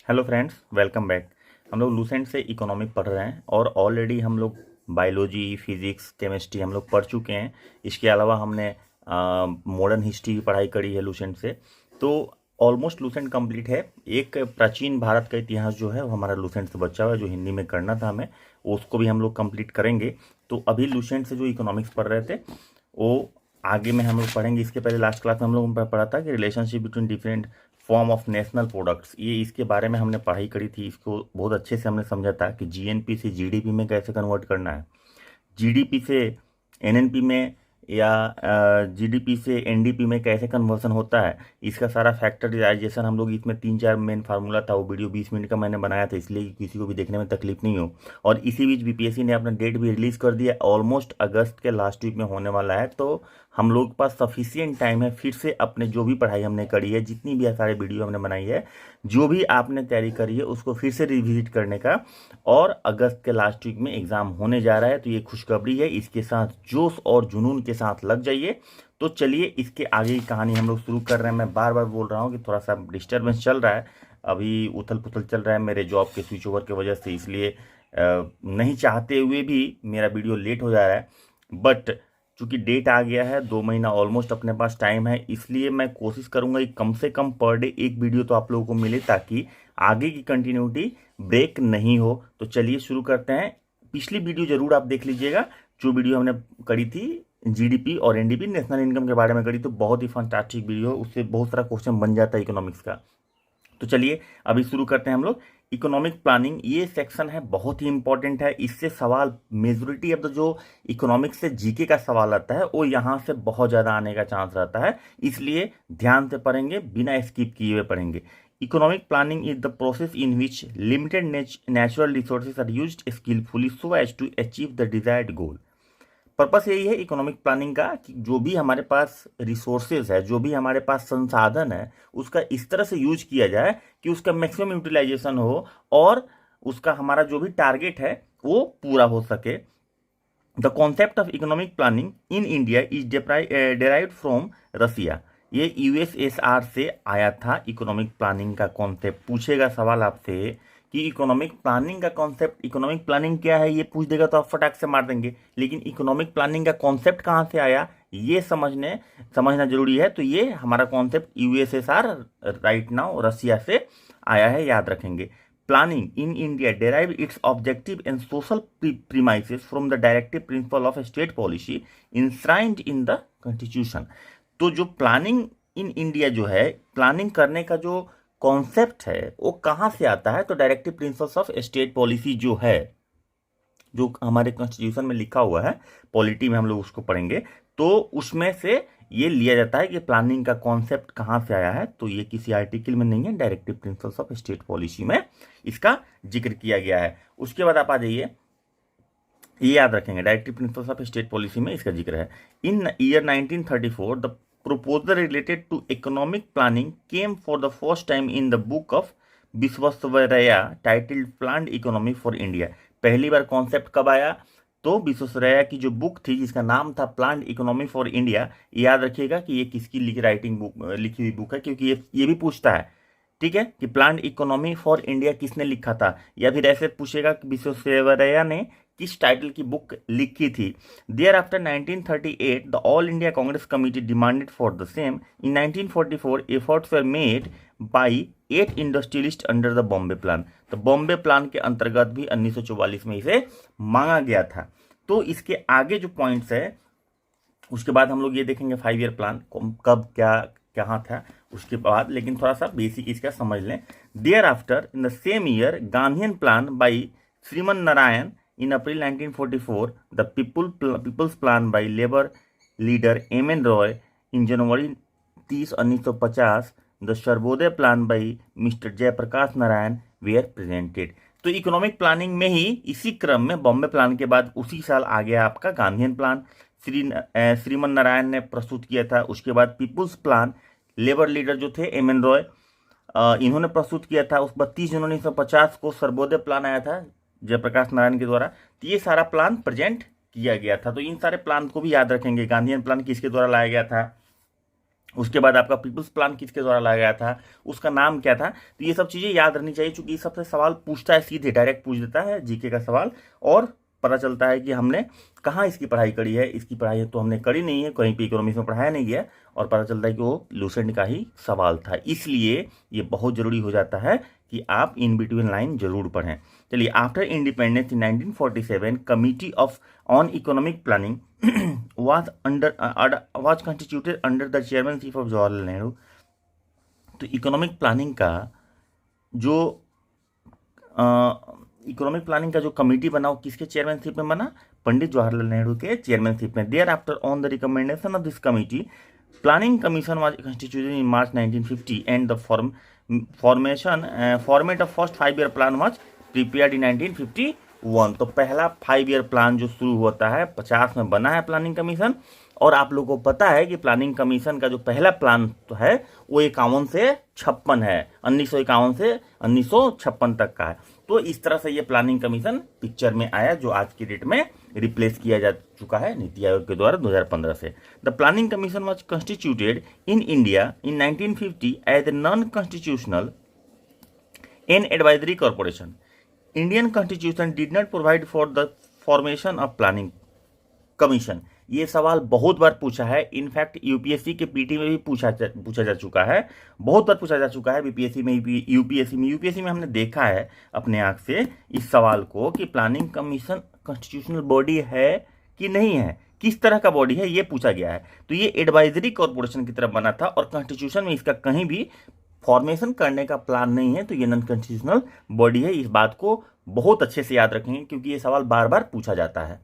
Hello friends, welcome back. हम लोग Lucent से इकोनॉमिक पढ़ रहे हैं और ऑलरेडी हम लोग बायोलॉजी, फिजिक्स, केमिस्ट्री हम लोग पढ़ चुके हैं। इसके अलावा हमने मॉडर्न हिस्ट्री की पढ़ाई करी है लूसेंट से। तो ऑलमोस्ट लूसेंट कंप्लीट है। एक प्राचीन भारत का इतिहास जो है वो हमारा लूसेंट से बचा हुआ है, जो हिंदी में करना था हमें, उसको भी हम लोग कंप्लीट करेंगे। तो अभी लूसेंट से जो इकोनॉमिक्स पढ़ रहे थे वो आगे में हम लोग पढ़ेंगे। इसके पहले लास्ट क्लास में हम लोगों ने पढ़ा था कि relationship between different form of national products, ये इसके बारे में हमने पढ़ाई करी थी। इसको बहुत अच्छे से हमने समझा था कि जीएनपी से जीडीपी में कैसे कन्वर्ट करना है, जीडीपी से एनएनपी में, या जीडीपी से एनडीपी में कैसे कन्वर्सन होता है। इसका सारा फैक्टराइजेशन हम लोग, इसमें 3-4 मेन फार्मूला था। वो वीडियो 20 मिनट का मैंने बनाया था, इसलिए कि किसी को भी देखने में तकलीफ नहीं हो। और इसी बीच बीपीएससी ने अपना डेट भी रिलीज़ कर दिया, ऑलमोस्ट अगस्त के लास्ट वीक में होने वाला है। तो हम लोग के पास सफिशियंट टाइम है फिर से अपने जो भी पढ़ाई हमने करी है, जितनी भी सारे वीडियो हमने बनाई है, जो भी आपने तैयारी करी है, उसको फिर से रिविजिट करने का। और अगस्त के लास्ट वीक में एग्ज़ाम होने जा रहा है, तो ये खुशखबरी है। इसके साथ जोश और जुनून के साथ लग जाइए। तो चलिए इसके आगे की कहानी हम लोग शुरू कर रहे हैं। मैं बार बार बोल रहा हूँ कि थोड़ा सा डिस्टर्बेंस चल रहा है, अभी उथल पुथल चल रहा है मेरे जॉब के स्विच ओवर की वजह से, इसलिए नहीं चाहते हुए भी मेरा वीडियो लेट हो जा रहा है। बट चूंकि डेट आ गया है, 2 महीना ऑलमोस्ट अपने पास टाइम है, इसलिए मैं कोशिश करूंगा कि कम से कम पर डे एक वीडियो तो आप लोगों को मिले, ताकि आगे की कंटिन्यूटी ब्रेक नहीं हो। तो चलिए शुरू करते हैं। पिछली वीडियो जरूर आप देख लीजिएगा, जो वीडियो हमने करी थी जीडीपी और एनडीपी, नेशनल इनकम के बारे में करी, तो बहुत ही फंटास्टिक वीडियो, उससे बहुत सारा क्वेश्चन बन जाता है इकोनॉमिक्स का। तो चलिए अभी शुरू करते हैं हम लोग। इकोनॉमिक प्लानिंग ये सेक्शन है, बहुत ही इंपॉर्टेंट है। इससे सवाल मेजोरिटी ऑफ द जो इकोनॉमिक्स से जीके का सवाल आता है, वो यहाँ से बहुत ज़्यादा आने का चांस रहता है, इसलिए ध्यान से पढ़ेंगे, बिना स्किप किए हुए पढ़ेंगे। Economic planning is the process in which limited natural resources are used skilfully so as to achieve the desired goal. Purpose यही है इकोनॉमिक प्लानिंग का कि जो भी हमारे पास रिसोर्सेज है, जो भी हमारे पास संसाधन है, उसका इस तरह से यूज किया जाए कि उसका मैक्सिमम यूटिलाइजेशन हो और उसका हमारा जो भी टारगेट है वो पूरा हो सके। The concept of economic planning in India is derived from Russia. ये यूएसएसआर से आया था। इकोनॉमिक प्लानिंग का कॉन्सेप्ट पूछेगा सवाल आपसे कि इकोनॉमिक प्लानिंग का कॉन्सेप्ट, इकोनॉमिक प्लानिंग क्या है, ये पूछ देगा तो आप फटाक से मार देंगे। लेकिन इकोनॉमिक प्लानिंग का कॉन्सेप्ट कहाँ से आया, ये समझना जरूरी है। तो ये हमारा कॉन्सेप्ट यूएसएसआर, राइट नाउ रसिया से आया है, याद रखेंगे। Planning in India derive its objective and social premises from the directive principle of state policy enshrined in the constitution। तो जो प्लानिंग इन इंडिया जो है, प्लानिंग करने का जो कॉन्सेप्ट है, वो कहाँ से आता है? तो directive principles of state policy जो है, जो हमारे कॉन्स्टिट्यूशन में लिखा हुआ है, पॉलिटी में हम लोग उसको पढ़ेंगे, तो उसमें से ये लिया जाता है कि प्लानिंग का कॉन्सेप्ट कहाँ से आया है। तो ये किसी आर्टिकल में नहीं है, directive principles of state policy में इसका जिक्र किया गया है। उसके बाद आप आ जाइए, ये याद रखेंगे, directive principles of state policy में इसका जिक्र है। In year 1934 the proposal related to economic planning came for the first time in the book of Visvesvaraya titled planned economy for India. पहली बार कॉन्सेप्ट कब आया? तो विश्वेश्वरैया की जो बुक थी, जिसका नाम था प्लान्ड इकोनॉमी फॉर इंडिया। याद रखिएगा कि ये किसकी लिखी हुई बुक है, क्योंकि ये भी पूछता है, ठीक है, कि प्लान्ड इकोनॉमी फॉर इंडिया किसने लिखा था, या फिर ऐसे पूछेगा कि विश्वेश्वरैया ने किस टाइटल की बुक लिखी थी। Thereafter 1938 the all India Congress committee demanded for the same. In 1944 efforts were made by 8 industrialist under the Bombay plan. तो बॉम्बे प्लान के अंतर्गत भी 1944 में इसे मांगा गया था। तो इसके आगे जो पॉइंट्स है, उसके बाद हम लोग ये देखेंगे 5 ईयर प्लान कब क्या कहाँ था उसके बाद, लेकिन थोड़ा सा बेसिक इसका समझ लें। Thereafter in the same year Gandhian plan by Shriman Narayan in April 1944, the people's plan by labour leader M N. Roy in January 30, 1950, the Sarvodaya plan by mister Jayaprakash Narayan were presented. तो इकोनॉमिक प्लानिंग में ही इसी क्रम में बॉम्बे प्लान के बाद उसी साल आ गया आपका गांधीयन प्लान, श्रीमन नारायण ने प्रस्तुत किया था। उसके बाद पीपुल्स प्लान, लेबर लीडर जो थे एम.एन. रॉय, इन्होंने प्रस्तुत किया था। उसके बाद 30 जनवरी 1950 को सर्वोदय प्लान आया था जयप्रकाश नारायण के द्वारा। तो ये सारा प्लान प्रेजेंट किया गया था। तो इन सारे प्लान को भी याद रखेंगे। गांधीयन प्लान किसके द्वारा लाया गया था, उसके बाद आपका पीपल्स प्लान किसके द्वारा लाया गया था, उसका नाम क्या था। तो ये सब चीज़ें याद रहनी चाहिए, क्योंकि सबसे सवाल पूछता है, सीधे डायरेक्ट पूछ देता है जीके का सवाल, और पता चलता है कि हमने कहाँ इसकी पढ़ाई करी है। इसकी पढ़ाई तो हमने करी नहीं है, कहीं पे इकोनॉमिक्स में पढ़ाया नहीं गया, और पता चलता है कि वो लूसेंट का ही सवाल था। इसलिए ये बहुत ज़रूरी हो जाता है कि आप इन बिटवीन लाइन जरूर पढ़ें। चलिए, after independence in 1947 committee of on economic planning was constituted under the chairmanship of Jawaharlal Nehru. तो इकोनॉमिक प्लानिंग का जो इकोनॉमिक प्लानिंग का जो कमेटी बना वो किसके चेयरमैनशिप में बना, पंडित जवाहरलाल नेहरू के चेयरमैनशिप में। Thereafter on the recommendation of this committee planning commission was constituted in March 1950 and the format of first 5 year plan was prepared in 1951। तो पहला 5 ईयर प्लान जो शुरू होता है 50 में बना है प्लानिंग कमीशन, और आप लोगों को पता है कि प्लानिंग कमीशन का जो पहला प्लान तो है वो 51 से 56 है, 1951 से 1956 तक का है। तो इस तरह से ये प्लानिंग कमीशन पिक्चर में आया, जो आज की डेट में रिप्लेस किया जा चुका है नीति आयोग के द्वारा 2015 से। The planning commission was constituted in India in 1950 as a non constitutional an advisory corporation. Indian constitution did not provide for the formation of planning commission. ये सवाल बहुत बार पूछा है, इनफैक्ट यूपीएससी के पीटी में भी पूछा जा चुका है, बहुत बार पूछा जा चुका है, बीपीएससी में, यूपीएससी में हमने देखा है अपने आंख से इस सवाल को कि प्लानिंग कमीशन कॉन्स्टिट्यूशनल बॉडी है कि नहीं है, किस तरह का बॉडी है, ये पूछा गया है। तो ये एडवाइजरी कॉर्पोरेशन की तरफ बना था, और कॉन्स्टिट्यूशन में इसका कहीं भी फॉर्मेशन करने का प्लान नहीं है, तो ये नॉन कॉन्स्टिट्यूशनल बॉडी है। इस बात को बहुत अच्छे से याद रखेंगे, क्योंकि ये सवाल बार बार पूछा जाता है।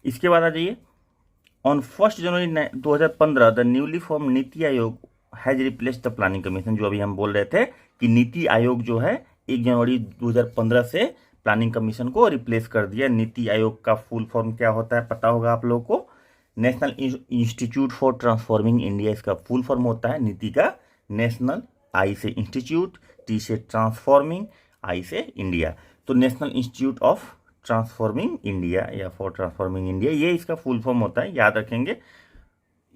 इसके बाद आ जाइए, on 1 January 2015 the newly form NITI Aayog has replaced the planning commission. जो अभी हम बोल रहे थे कि नीति आयोग जो है 1 जनवरी 2015 से प्लानिंग कमीशन को रिप्लेस कर दिया। नीति आयोग का फुल फॉर्म क्या होता है पता होगा आप लोगों को, national institute for transforming India इसका फुल फॉर्म होता है। नीति का नेशनल, आई से इंस्टीट्यूट, टी से ट्रांसफॉर्मिंग, आई से इंडिया, तो national institute of transforming India या फॉर ट्रांसफॉर्मिंग इंडिया, ये इसका फुल फॉर्म होता है, याद रखेंगे,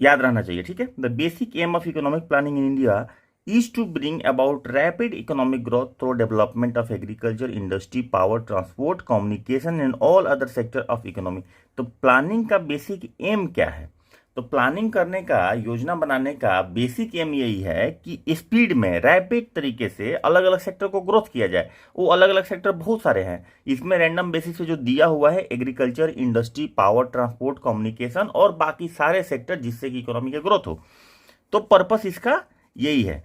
याद रहना चाहिए, ठीक है। The basic aim of economic planning in India is to bring about rapid economic growth through development of agriculture, industry, power, transport, communication and all other sector of economy. तो प्लानिंग का बेसिक एम क्या है, तो planning करने का, योजना बनाने का बेसिक एम यही है कि स्पीड में, रैपिड तरीके से अलग अलग सेक्टर को ग्रोथ किया जाए। वो अलग अलग सेक्टर बहुत सारे हैं, इसमें रैंडम बेसिस पे जो दिया हुआ है agriculture, industry, power, transport, communication और बाकी सारे सेक्टर, जिससे कि इकोनॉमी की ग्रोथ हो। तो पर्पस इसका यही है।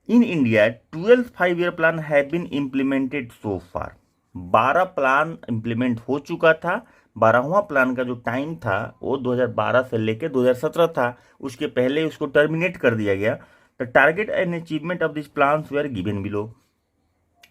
In India 12 5 year plan have been implemented so far. 12 plan implement हो चुका था। 12वां प्लान का जो टाइम था वो 2012 से लेकर 2017 था, उसके पहले उसको टर्मिनेट कर दिया गया। The target and achievement of this plan were given below.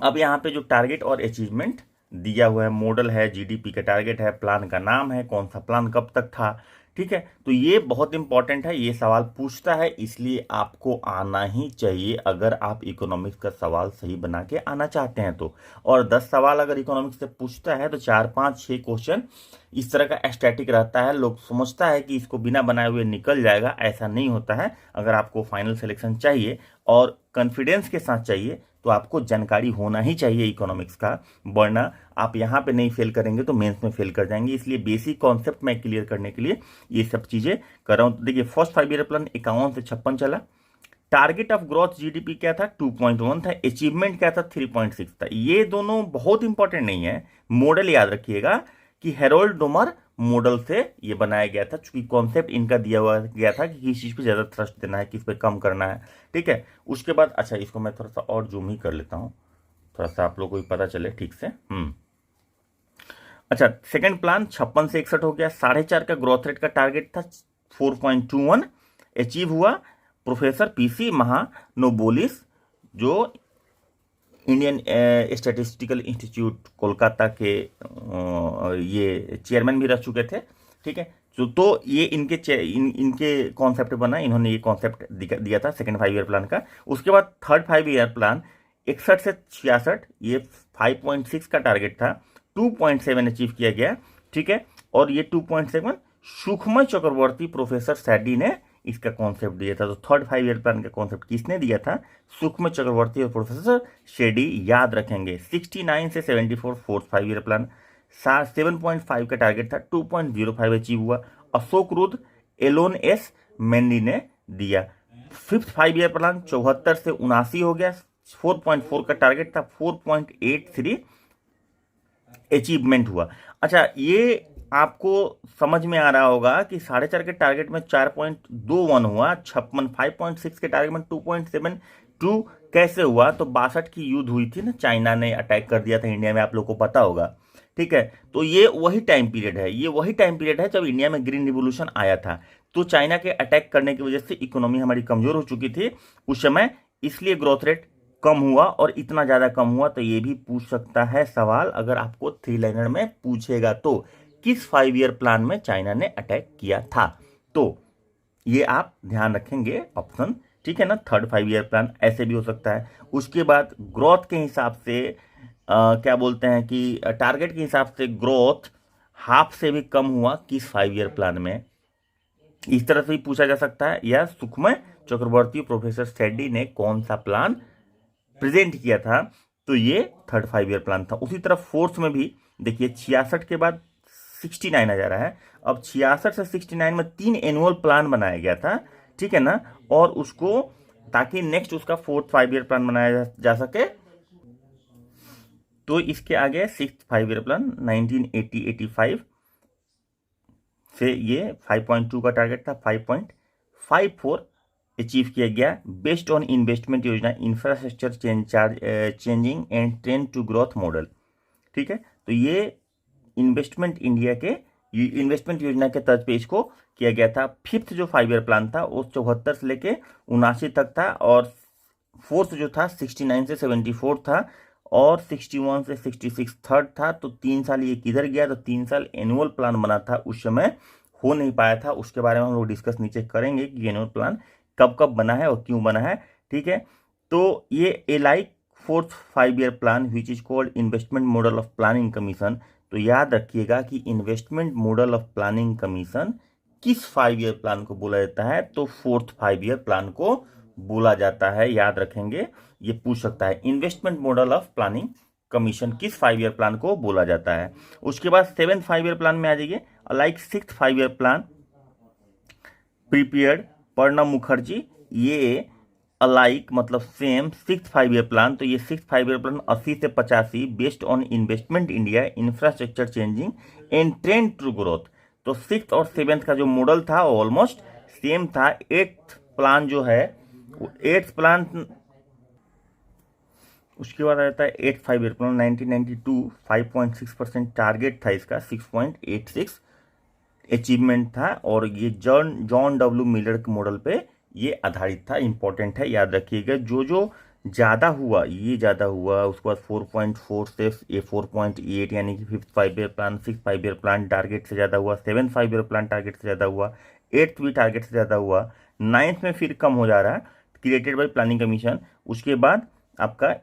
अब यहाँ पे जो टारगेट और अचीवमेंट दिया हुआ है, मॉडल है, जीडीपी का टारगेट है, प्लान का नाम है, कौन सा प्लान कब तक था, ठीक है। तो ये बहुत इंपॉर्टेंट है, ये सवाल पूछता है, इसलिए आपको आना ही चाहिए अगर आप इकोनॉमिक्स का सवाल सही बना के आना चाहते हैं तो। और 10 सवाल अगर इकोनॉमिक्स से पूछता है तो 4 5 6 क्वेश्चन इस तरह का स्टैटिक रहता है। लोग समझता है कि इसको बिना बनाए हुए निकल जाएगा, ऐसा नहीं होता है। अगर आपको फाइनल सिलेक्शन चाहिए और कॉन्फिडेंस के साथ चाहिए तो आपको जानकारी होना ही चाहिए इकोनॉमिक्स का, वरना आप यहाँ पे नहीं फेल करेंगे तो मेंस में फेल कर जाएंगे। इसलिए बेसिक कॉन्सेप्ट मैं क्लियर करने के लिए ये सब चीज़ें कर रहा हूँ। तो देखिए, फर्स्ट 5 ईयर प्लान 51 से 56 चला। टारगेट ऑफ ग्रोथ जीडीपी क्या था, 2.1 था। अचीवमेंट क्या था, 3.6 था। ये दोनों बहुत इंपॉर्टेंट नहीं है, मॉडल याद रखिएगा कि हेरोल्ड डोमर मॉडल से ये बनाया गया था, चूंकि कॉन्सेप्ट इनका दिया हुआ गया था कि किस चीज़ पे ज़्यादा थ्रस्ट देना है, किस पे कम करना है, ठीक है। उसके बाद अच्छा, इसको मैं थोड़ा सा और जूम ही कर लेता हूँ, थोड़ा सा आप लोगों को भी पता चले ठीक से। अच्छा, सेकंड प्लान 56 से 61 हो गया। 4.5 का ग्रोथ रेट का टारगेट था, 4.21 अचीव हुआ। प्रोफेसर पीसी महानोबोलिस जो इंडियन स्टैटिस्टिकल इंस्टीट्यूट कोलकाता के ये चेयरमैन भी रह चुके थे, ठीक है। तो ये इनके कॉन्सेप्ट बना, इन्होंने ये कॉन्सेप्ट दिया था सेकंड 5 ईयर प्लान का। उसके बाद थर्ड 5 ईयर प्लान 61 से 66, ये 5.6 का टारगेट था, 2.7 अचीव किया गया, ठीक है। और ये 2.7 सुखमय चक्रवर्ती प्रोफेसर सैडी ने इसका कॉन्सेप्ट दिया था। तो थर्ड 5 ईयर प्लान का कॉन्सेप्ट किसने दिया था? सुखमय चक्रवर्ती और प्रोफेसर शेडी, याद रखेंगे। 69 से 74 फोर्थ 5 ईयर प्लान, 7.5 का टारगेट था, 2.05 अचीव हुआ। Ashok Rudra, Alan S Manne ने दिया। फिफ्थ 5 ईयर प्लान 74 से 79 हो गया, 4.4 का टारगेट था, 4.83 अचीवमेंट हुआ। अच्छा, ये आपको समझ में आ रहा होगा कि 4.5 के टारगेट में 4.21 हुआ, 56 5.6 के टारगेट में 2.72 कैसे हुआ? तो 62 की युद्ध हुई थी ना, चाइना ने अटैक कर दिया था इंडिया में, आप लोग को पता होगा। ठीक है, तो ये वही टाइम पीरियड है, ये वही टाइम पीरियड है जब इंडिया में ग्रीन रिवोल्यूशन आया था। तो चाइना के अटैक करने की वजह से इकोनॉमी हमारी कमजोर हो चुकी थी उस समय, इसलिए ग्रोथ रेट कम हुआ। और इतना ज्यादा कम हुआ तो ये भी पूछ सकता है सवाल, अगर आपको 3 लाइनर में पूछेगा तो, किस 5 ईयर प्लान में चाइना ने अटैक किया था? तो ये आप ध्यान रखेंगे ऑप्शन, ठीक है ना। थर्ड 5 ईयर प्लान ऐसे भी हो सकता है। उसके बाद ग्रोथ के हिसाब से क्या बोलते हैं कि टारगेट के हिसाब से ग्रोथ हाफ से भी कम हुआ किस 5 ईयर प्लान में? इस तरह से भी पूछा जा सकता है। या सुखमय चक्रवर्ती प्रोफेसर शेड्डी ने कौन सा प्लान प्रेजेंट किया था? तो ये थर्ड 5 ईयर प्लान था। उसी तरह फोर्थ में भी देखिए, 66 के बाद 69 आ जा रहा है। अब 66 से 69 में 3 एनुअल प्लान बनाया गया था, ठीक है ना, और उसको ताकि नेक्स्ट उसका फोर्थ 5 ईयर प्लान बनाया जा सके। तो इसके आगे सिक्स 5 ईयर प्लान 1980-85 से ये 5.2 का टारगेट था, 5.54 अचीव किया गया। बेस्ड ऑन इन्वेस्टमेंट योजना, infrastructure changing and trend to growth model, ठीक है। तो ये इन्वेस्टमेंट योजना के तर्ज पे इसको किया गया था। फिफ्थ जो 5 ईयर प्लान था वो 74 से लेके 79 तक था, और फोर्थ जो था 69 से 74 था, और 61 से 66 थर्ड था। तो 3 साल ये किधर गया? तो 3 साल एनुअल प्लान बना था, उस समय हो नहीं पाया था। उसके बारे में हम लोग डिस्कस नीचे करेंगे कि एनुअल प्लान कब कब बना है और क्यों बना है, ठीक है। तो ये iliac fourth 5 year plan which is called investment model of planning commission. तो याद रखिएगा कि investment model of planning commission किस 5 ईयर प्लान को बोला जाता है? तो फोर्थ 5 ईयर प्लान को बोला जाता है, याद रखेंगे, ये पूछ सकता है। Investment model of planning commission किस 5 ईयर प्लान को बोला जाता है? उसके बाद 7th 5 ईयर प्लान में आ जाइए, like 6th 5 year plan prepared Pranab Mukherjee, ये अलाइक मतलब सेम 6th 5 ईयर प्लान। तो ये 6th 5 ईयर प्लान 80 से 85 based on investment India, infrastructure changing and trend to growth. तो 6th और 7th का जो मॉडल था वो ऑलमोस्ट सेम था। 8th प्लान जो है, 8th प्लान उसके बाद आ जाता है 8th 5 ईयर प्लान 1992, 5.6% टारगेट था इसका, 6.86 अचीवमेंट था, और ये जॉन डब्ल्यू मिलर के मॉडल पे ये आधारित था। इंपॉर्टेंट है, याद रखिएगा। जो ज़्यादा हुआ, ये ज़्यादा हुआ, उसके बाद 4.4 से ये 4.8, यानी कि 5th 5 year plan 6th 5 year plan target से ज़्यादा हुआ, 7th 5 ईयर प्लान टारगेट से ज़्यादा हुआ, 8th भी टारगेट से ज़्यादा हुआ, 9th में फिर कम हो जा रहा है, क्रिएटेड बाई प्लानिंग कमीशन। उसके बाद आपका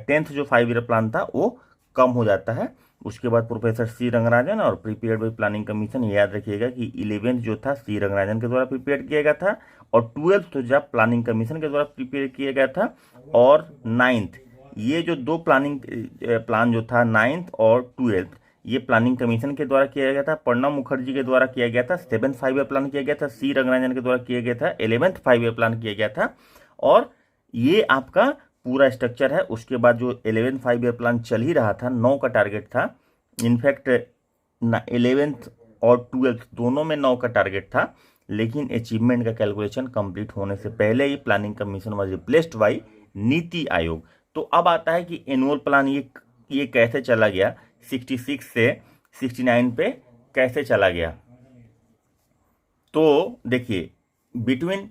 10th जो 5 ईयर प्लान था वो कम हो जाता है। उसके बाद प्रोफेसर सी रंगराजन और प्रिपेयर्ड बाई प्लानिंग कमीशन। याद रखिएगा कि 11th जो था सी रंगराजन के द्वारा प्रिपेयर किया गया था, और 12th तो जब प्लानिंग कमीशन के द्वारा प्रिपेयर किया गया था। और 9th, ये जो दो प्लान जो था 9th और 12th, ये प्लानिंग कमीशन के द्वारा किया गया था, प्रणब मुखर्जी के द्वारा किया गया था। 7th 5 ईयर प्लान किया गया था, सी रंगराजन के द्वारा किया गया था। 11th 5 ईयर प्लान किया गया था, और ये आपका पूरा स्ट्रक्चर है। उसके बाद जो 11th 5 ईयर प्लान चल ही रहा था, 9 का टारगेट था। इनफैक्ट 11th और 12th दोनों में 9 का टारगेट था, लेकिन अचीवमेंट का कैलकुलेशन कंप्लीट होने से पहले ही planning commission was replaced by NITI Aayog. तो अब आता है कि एनुअल प्लान ये कैसे चला गया, 66 से 69 पे कैसे चला गया। तो देखिए, बिटवीन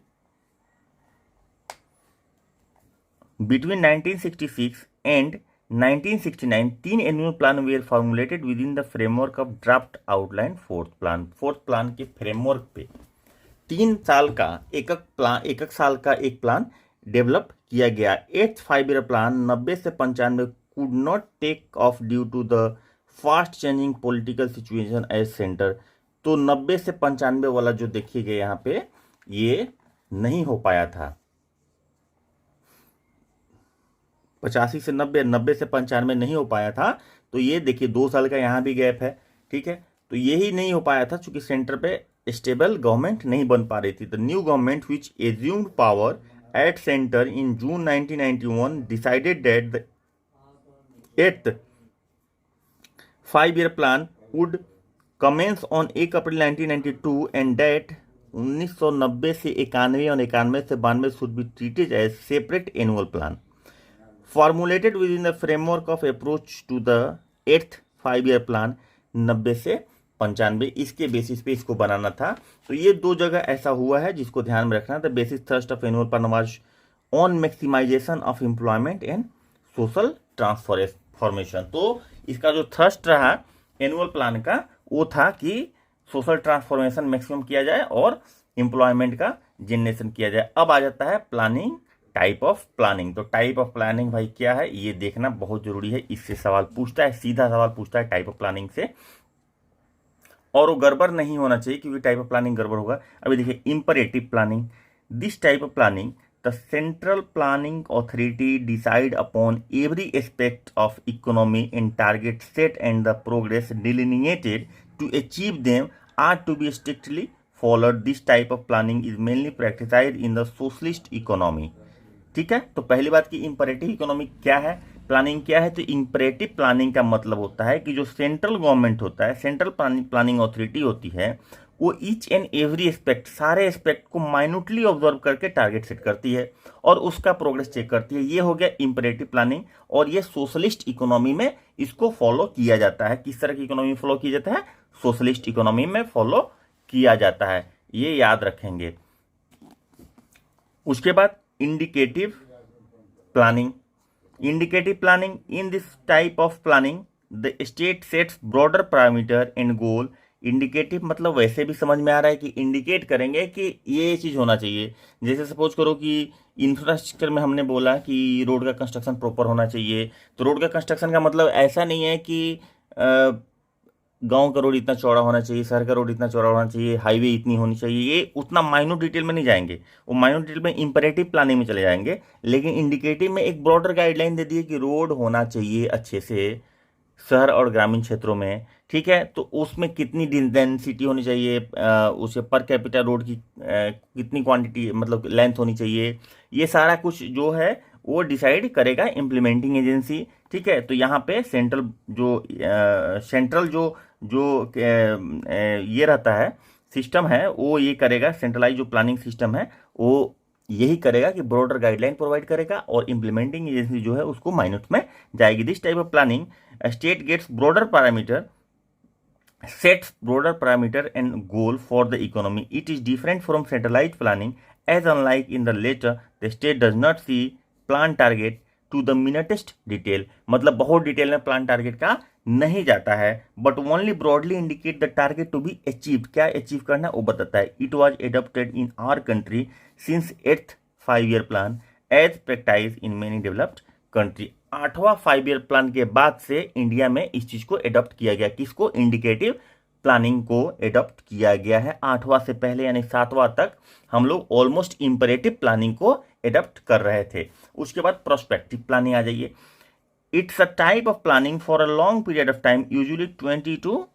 1966 एंड 1969 तीन annual plan were formulated within the framework of draft outline fourth plan. Fourth plan के फ्रेमवर्क पे 3 साल का एक साल का एक प्लान डेवलप किया गया। 8th 5 ईयर प्लान 90 से 95 could not take off due to the fast changing political situation as centre. तो 90 से 95 वाला जो देखिएगा यहाँ पे, ये नहीं हो पाया था। 85 से 90, 90 से 95 नहीं हो पाया था। तो ये देखिए 2 साल का यहाँ भी गैप है, ठीक है। तो यही नहीं हो पाया था चूंकि सेंटर पे स्टेबल गवर्नमेंट नहीं बन पा रही थी। The new government which assumed power at centre in June 1991 decided that the 8th 5-year plan would commence on 1 April 1992 and that 1990 से 91 और 91 से 92 should be treated as separate annual plan formulated within the framework of approach to the 8th 5-year plan। 90 से 95 इसके basis पे इसको बनाना था। तो ये 2 जगह ऐसा हुआ है जिसको ध्यान में रखना। The basis thrust of annual plan was on maximisation of employment and social transformation. तो इसका जो थ्रस्ट रहा एनुअल प्लान का वो था कि सोशल ट्रांसफॉर्मेशन मैक्सिमम किया जाए और एम्प्लॉयमेंट का जनरेशन किया जाए। अब आ जाता है प्लानिंग, टाइप ऑफ प्लानिंग। तो टाइप ऑफ प्लानिंग भाई क्या है ये देखना बहुत जरूरी है। इससे सवाल पूछता है, सीधा सवाल पूछता है टाइप ऑफ प्लानिंग से, और वो गड़बड़ नहीं होना चाहिए क्योंकि टाइप ऑफ प्लानिंग गड़बड़ होगा। अभी देखिए imperative planning, this type of planning the central planning authority decide upon every aspect of economy and target set and the progress delineated to achieve them are to be strictly followed. This type of planning is mainly practised in the socialist economy. ठीक है, तो पहली बात की imperative economic क्या है, planning क्या है। तो इंपरेटिव प्लानिंग का मतलब होता है कि जो सेंट्रल गवर्नमेंट होता है, सेंट्रल प्लानिंग अथॉरिटी होती है, वो ईच एंड एवरी एस्पेक्ट, सारे एस्पेक्ट को माइन्यूटली ऑब्जर्व करके टारगेट सेट करती है और उसका प्रोग्रेस चेक करती है। ये हो गया इंपरेटिव प्लानिंग, और ये सोशलिस्ट इकोनॉमी में इसको फॉलो किया जाता है। किस तरह की इकोनॉमी में फॉलो किया जाता है, सोशलिस्ट इकोनॉमी में फॉलो किया जाता है, ये याद रखेंगे। उसके बाद indicative planning. Indicative planning, in this type of planning the state sets broader parameter and goal. Indicative मतलब वैसे भी समझ में आ रहा है कि इंडिकेट करेंगे कि ये चीज़ होना चाहिए। जैसे सपोज करो कि इंफ्रास्ट्रक्चर में हमने बोला कि रोड का कंस्ट्रक्शन प्रॉपर होना चाहिए। तो रोड का कंस्ट्रक्शन का मतलब ऐसा नहीं है कि गांव का रोड इतना चौड़ा होना चाहिए, शहर का रोड इतना चौड़ा होना चाहिए, हाईवे इतनी होनी चाहिए, ये उतना माइन्यूट डिटेल में नहीं जाएंगे। वो माइन्यूट डिटेल में इंपरेटिव प्लानिंग में चले जाएंगे, लेकिन इंडिकेटिव में एक ब्रॉडर गाइडलाइन दे दी है कि रोड होना चाहिए अच्छे से शहर और ग्रामीण क्षेत्रों में। ठीक है, तो उसमें कितनी डेंसिटी होनी चाहिए, उसे पर कैपिटा रोड की कितनी क्वांटिटी मतलब लेंथ होनी चाहिए, ये सारा कुछ जो है वो डिसाइड करेगा इम्प्लीमेंटिंग एजेंसी। ठीक है, तो यहाँ पे सेंट्रल जो ये रहता है सिस्टम है वो ये करेगा, सेंट्रलाइज जो प्लानिंग सिस्टम है वो यही करेगा कि ब्रॉडर गाइडलाइन प्रोवाइड करेगा और इम्प्लीमेंटिंग एजेंसी जो है उसको माइन्यूट में जाएगी। This type of planning state gets broader parameter, sets broader parameter and goal for the economy. It is different from centralized planning, as unlike in the latter, the state does not see plan target to the minutest detail. मतलब बहुत detail में plan target का नहीं जाता है, but only broadly indicate the target to be achieved. क्या achieve करना वो बताता है। It was adopted in our country since 8th 5-year plan as practise in many developed country. 8वां 5-year प्लान के बाद से इंडिया में इस चीज को एडॉप्ट किया गया। किसको, इंडिकेटिव प्लानिंग को एडॉप्ट किया गया है। 8वां से पहले यानी 7वां तक हम लोग ऑलमोस्ट इंपरेटिव प्लानिंग को एडॉप्ट कर रहे थे। उसके बाद प्रोस्पेक्टिव प्लानिंग आ जाइए। It's a type of planning for a long period of time, usually 15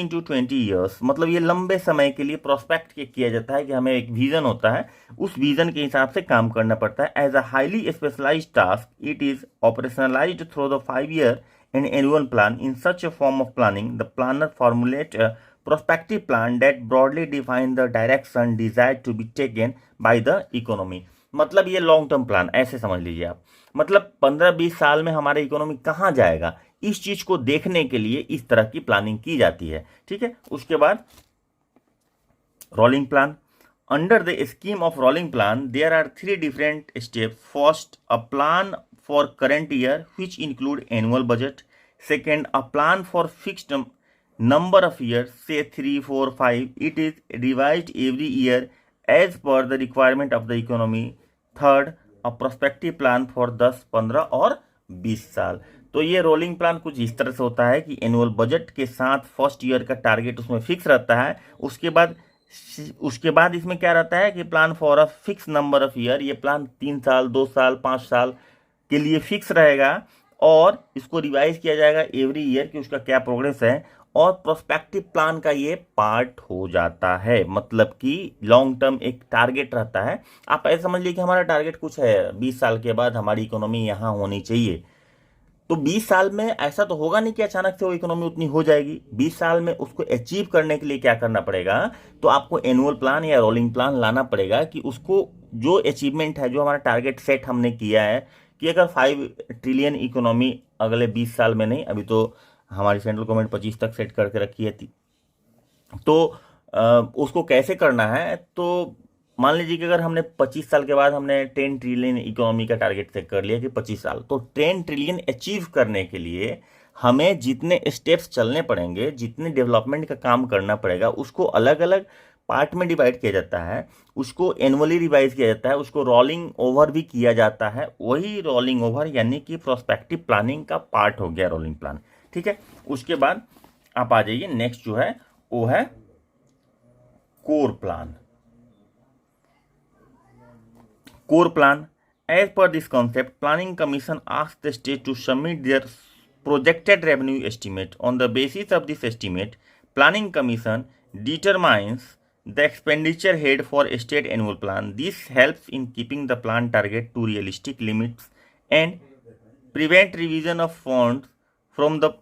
to 20 years. मतलब ये लंबे समय के लिए प्रोस्पेक्ट किया जाता है कि हमें एक विजन होता है, उस विजन के हिसाब से काम करना पड़ता है। As a highly specialised task it is operationalised through the 5-year and annual plan. In such a form of planning, the planner formulate a prospective plan that broadly define the direction desired to be taken by the economy. मतलब ये long term plan ऐसे समझ लीजिए आप, मतलब 15-20 साल में हमारा इकोनॉमी कहाँ जाएगा इस चीज को देखने के लिए इस तरह की प्लानिंग की जाती है। ठीक है, उसके बाद rolling plan. Under the scheme of rolling plan, there are 3 different steps. First, a plan for current year, which include annual budget. Second, a plan for fixed number of years, say 3, 4, 5. It is revised every year as per the requirement of the economy. Third, a prospective plan for 10, 15 और 20 साल। तो ये rolling plan कुछ इस तरह से होता है कि एनुअल बजट के साथ फर्स्ट ईयर का टारगेट उसमें फिक्स रहता है। उसके बाद उसके बाद इसमें क्या रहता है कि plan for a fix number of year, ये प्लान 3 साल 2 साल 5 साल के लिए फिक्स रहेगा और इसको रिवाइज किया जाएगा एवरी ईयर कि उसका क्या प्रोग्रेस है। और प्रोस्पेक्टिव प्लान का ये पार्ट हो जाता है, मतलब कि लॉन्ग टर्म एक टारगेट रहता है। आप ऐसा समझ लीजिए कि हमारा टारगेट कुछ है, 20 साल के बाद हमारी इकोनॉमी यहाँ होनी चाहिए। तो 20 साल में ऐसा तो होगा नहीं कि अचानक से वो इकोनॉमी उतनी हो जाएगी। 20 साल में उसको अचीव करने के लिए क्या करना पड़ेगा, तो आपको एनुअल प्लान या रोलिंग प्लान लाना पड़ेगा कि उसको जो अचीवमेंट है, जो हमारा टारगेट सेट हमने किया है कि अगर 5 ट्रिलियन इकोनॉमी अगले 20 साल में, नहीं अभी तो हमारी सेंट्रल गवर्नमेंट 25 तक सेट करके रखी है तो उसको कैसे करना है। तो मान लीजिए कि अगर हमने 25 साल के बाद हमने 10 ट्रिलियन इकोनॉमी का टारगेट सेट कर लिया कि 25 साल, तो 10 ट्रिलियन अचीव करने के लिए हमें जितने स्टेप्स चलने पड़ेंगे, जितने डेवलपमेंट का काम करना पड़ेगा, उसको अलग अलग पार्ट में डिवाइड किया जाता है, उसको एनुअली रिवाइज किया जाता है, उसको रोलिंग ओवर भी किया जाता है। वही रोलिंग ओवर यानी कि प्रोस्पेक्टिव प्लानिंग का पार्ट हो गया रोलिंग प्लान। ठीक है, उसके बाद आप आ जाइए, नेक्स्ट जो है वो है core plan. Core plan. As per this concept, Planning Commission asks the state to submit their projected revenue estimate. On the basis of this estimate, Planning Commission determines the expenditure head for state annual plan. This helps in keeping the plan target to realistic limits and prevent revision of funds from the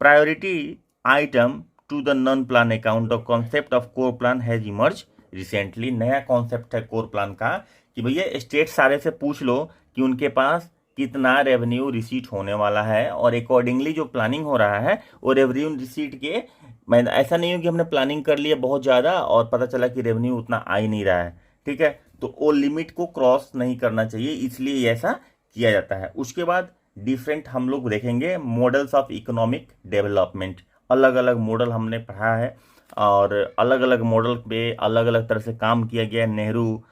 priority item to the non-plan account. The concept of core plan has emerged recently. नया concept है core plan का कि भैया state सारे से पूछ लो कि उनके पास कितना रेवेन्यू रिसीट होने वाला है और अकॉर्डिंगली जो प्लानिंग हो रहा है वो रेवेन्यू रिसीट के, मैं ऐसा नहीं हो कि हमने प्लानिंग कर लिया बहुत ज़्यादा और पता चला कि रेवेन्यू उतना आ ही नहीं रहा है। ठीक है, तो वो लिमिट को क्रॉस नहीं करना चाहिए, इसलिए ऐसा किया जाता है। उसके बाद डिफरेंट हम लोग देखेंगे मॉडल्स ऑफ इकोनॉमिक डेवलपमेंट। अलग अलग मॉडल हमने पढ़ा है और अलग अलग मॉडल पे अलग अलग तरह से काम किया गया। नेहरू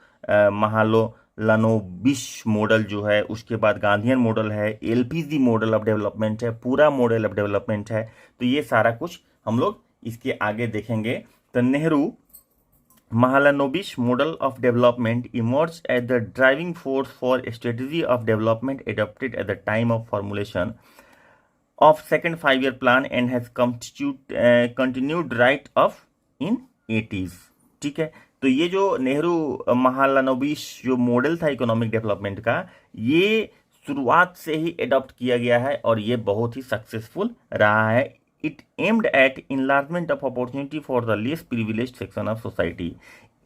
महालनोबिस मॉडल जो है, उसके बाद गांधीयन मॉडल है, एलपीजी मॉडल ऑफ डेवलपमेंट है, पूरा मॉडल ऑफ डेवलपमेंट है। तो ये सारा कुछ हम लोग इसके आगे देखेंगे। तो Nehru Mahalanobis model of development emerge as the driving force for strategy of development adopted at the time of formulation of second 5-year plan and has continued right of in 80s। ठीक है, तो ये जो नेहरू महालनोबिस जो मॉडल था इकोनॉमिक डेवलपमेंट का, ये शुरुआत से ही एडॉप्ट किया गया है और ये बहुत ही सक्सेसफुल रहा है। It aimed at enlargement of opportunity for the less privileged section of society.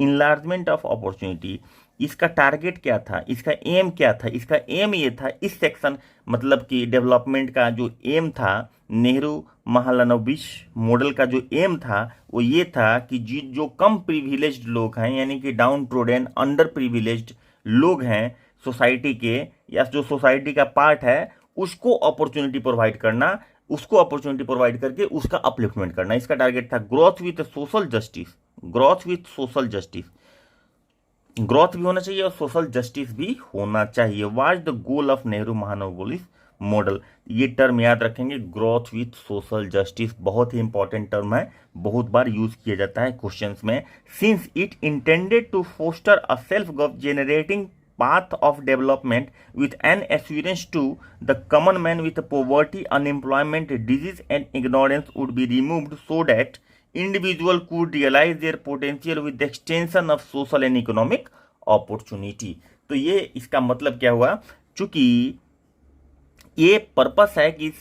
Enlargement of opportunity, इसका टारगेट क्या था, इसका एम क्या था? इसका एम ये था, इस सेक्शन मतलब कि डेवलपमेंट का जो एम था, नेहरू महालनोबिस मॉडल का जो एम था वो ये था कि जो कम प्रिविलेज्ड लोग हैं, यानी कि डाउन ट्रोडन अंडर प्रिविलेज्ड लोग हैं सोसाइटी के, या जो सोसाइटी का पार्ट है, उसको अपॉर्चुनिटी प्रोवाइड करना, उसको अपॉर्चुनिटी प्रोवाइड करके उसका अपलिफ्टमेंट करना। इसका टारगेट था growth with social justice. Growth with social justice, growth भी होना चाहिए और सोशल जस्टिस भी होना चाहिए। Was the goal of Nehru Mahalanobis model. ये टर्म याद रखेंगे, ग्रोथ विथ सोशल जस्टिस, बहुत ही इंपॉर्टेंट टर्म है, बहुत बार यूज किया जाता है क्वेश्चंस में। Since it intended to foster a self generating path of development with an assurance to the common man with poverty, unemployment, disease and ignorance would be removed so that individual could realize their potential with the extension of social and economic opportunity। तो ये इसका मतलब क्या हुआ, चूंकि ये purpose है कि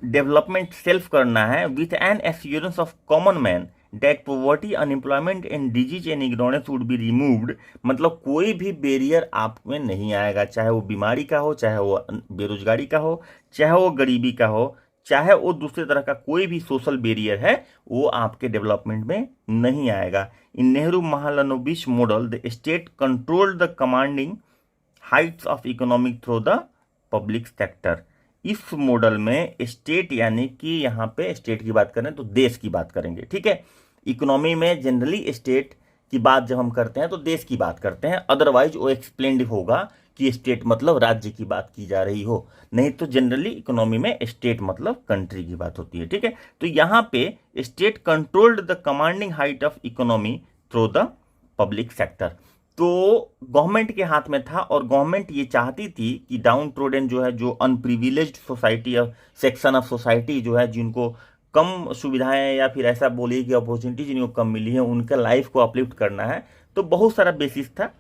डेवलपमेंट सेल्फ करना है with an assurance of common man that poverty unemployment and disease and ignorance would be removed. मतलब कोई भी बैरियर आप में नहीं आएगा, चाहे वो बीमारी का हो, चाहे वो बेरोजगारी का हो, चाहे वो गरीबी का हो, चाहे वो दूसरे तरह का कोई भी सोशल बैरियर है, वो आपके डेवलपमेंट में नहीं आएगा। In Nehru Mahalanobis model the state controlled the commanding heights of economic through the public sector. इस मॉडल में स्टेट, यानी कि यहाँ पे स्टेट की बात करें तो देश की बात करेंगे। ठीक है, इकोनॉमी में जनरली स्टेट की बात जब हम करते हैं तो देश की बात करते हैं, अदरवाइज वो एक्सप्लेन्ड होगा कि स्टेट मतलब राज्य की बात की जा रही हो, नहीं तो जनरली इकोनॉमी में स्टेट मतलब कंट्री की बात होती है। ठीक है, तो यहाँ पे state controlled the commanding height of economy through the public sector. तो गवर्नमेंट के हाथ में था और गवर्नमेंट ये चाहती थी कि डाउन ट्रोडन जो है, जो अनप्रिविलेज्ड सोसाइटी या सेक्शन ऑफ सोसाइटी जो है, जिनको कम सुविधाएं या फिर ऐसा बोलिए कि अपॉर्चुनिटी जिनको कम मिली है, उनका लाइफ को अपलिफ्ट करना है। तो बहुत सारा बेसिस था,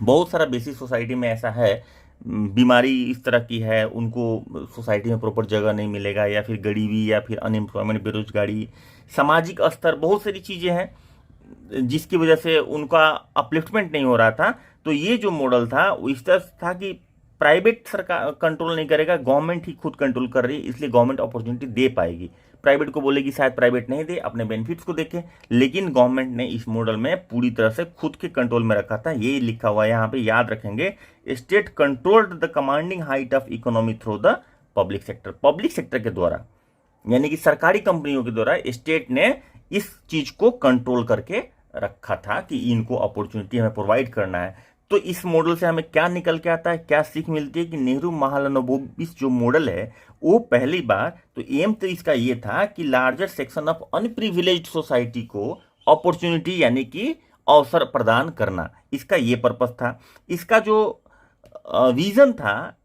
बहुत सारा बेसिस सोसाइटी में ऐसा है, बीमारी इस तरह की है, उनको सोसाइटी में प्रॉपर जगह नहीं मिलेगा, या फिर गरीबी, या फिर अनएम्प्लॉयमेंट, बेरोजगारी, सामाजिक स्तर, बहुत सारी चीज़ें हैं जिसकी वजह से उनका अपलिफ्टमेंट नहीं हो रहा था। तो ये जो मॉडल था वो इस तरह था कि प्राइवेट सरकार कंट्रोल नहीं करेगा, गवर्नमेंट ही खुद कंट्रोल कर रही है, इसलिए गवर्नमेंट अपॉर्चुनिटी दे पाएगी। प्राइवेट को बोलेगी शायद प्राइवेट नहीं दे, अपने बेनिफिट्स को देखे, लेकिन गवर्नमेंट ने इस मॉडल में पूरी तरह से खुद के कंट्रोल में रखा था। ये लिखा हुआ है यहाँ पे, याद रखेंगे, state controlled the commanding height of economy through the public sector. Public sector के द्वारा, यानी कि सरकारी कंपनियों के द्वारा स्टेट ने इस चीज को कंट्रोल करके रखा था कि इनको अपॉर्चुनिटी हमें प्रोवाइड करना है। तो इस मॉडल से हमें क्या निकल के आता है, क्या सीख मिलती है कि नेहरू महालनोबिस जो मॉडल है वो पहली बार, तो एम तो इसका ये था कि larger section of unprivileged society को अपॉर्चुनिटी यानी कि अवसर प्रदान करना, इसका ये पर्पस था। इसका जो विजन था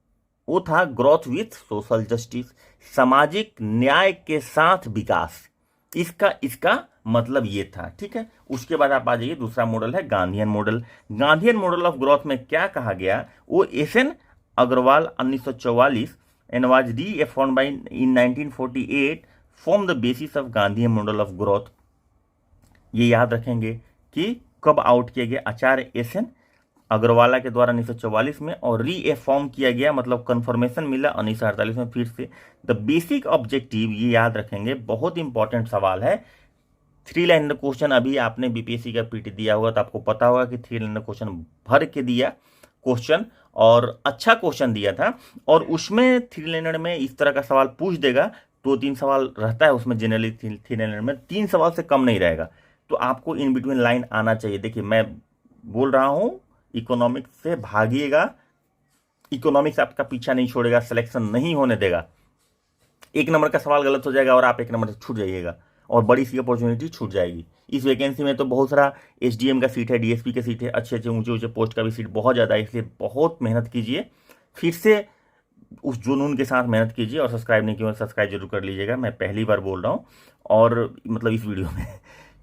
वो था ग्रोथ विथ सोशल जस्टिस, सामाजिक न्याय के साथ विकास, इसका मतलब ये था। ठीक है, उसके बाद आप आ जाइए, दूसरा मॉडल है Gandhian model. Gandhian model of growth में क्या कहा गया, वो S N. Agarwal 1944 and was reaffirmed by in 1948 form the basis of Gandhian model of growth. ये याद रखेंगे कि कब आउट किया गया, आचार्य एस.एन. अग्रवाला के द्वारा 1944 में, और रीएफॉर्म किया गया मतलब कन्फर्मेशन मिला 1948 में फिर से। द बेसिक ऑब्जेक्टिव, ये याद रखेंगे, बहुत इंपॉर्टेंट सवाल है। 3 लाइन क्वेश्चन अभी आपने बीपीएससी का पीटी दिया होगा तो आपको पता होगा कि 3 लाइन क्वेश्चन भर के दिया क्वेश्चन, और अच्छा क्वेश्चन दिया था। और उसमें 3 लाइनर में इस तरह का सवाल पूछ देगा, 2-3 सवाल रहता है उसमें जनरली 3 लाइनर में, 3 सवाल से कम नहीं रहेगा। तो आपको इन बिटवीन लाइन आना चाहिए। देखिए मैं बोल रहा हूं, इकोनॉमिक्स से भागिएगा, इकोनॉमिक्स आपका पीछा नहीं छोड़ेगा, सिलेक्शन नहीं होने देगा। 1 नंबर का सवाल गलत हो जाएगा और आप 1 नंबर से छूट जाइएगा और बड़ी सी अपॉर्चुनिटी छूट जाएगी। इस वैकेंसी में तो बहुत सारा एसडीएम का सीट है, डीएसपी का सीट है, अच्छे अच्छे ऊंचे ऊंचे पोस्ट का भी सीट बहुत ज़्यादा है, इसलिए बहुत मेहनत कीजिए, फिर से उस जुनून के साथ मेहनत कीजिए। और सब्सक्राइब नहीं किया सब्सक्राइब जरूर कर लीजिएगा, मैं पहली बार बोल रहा हूँ, और मतलब इस वीडियो में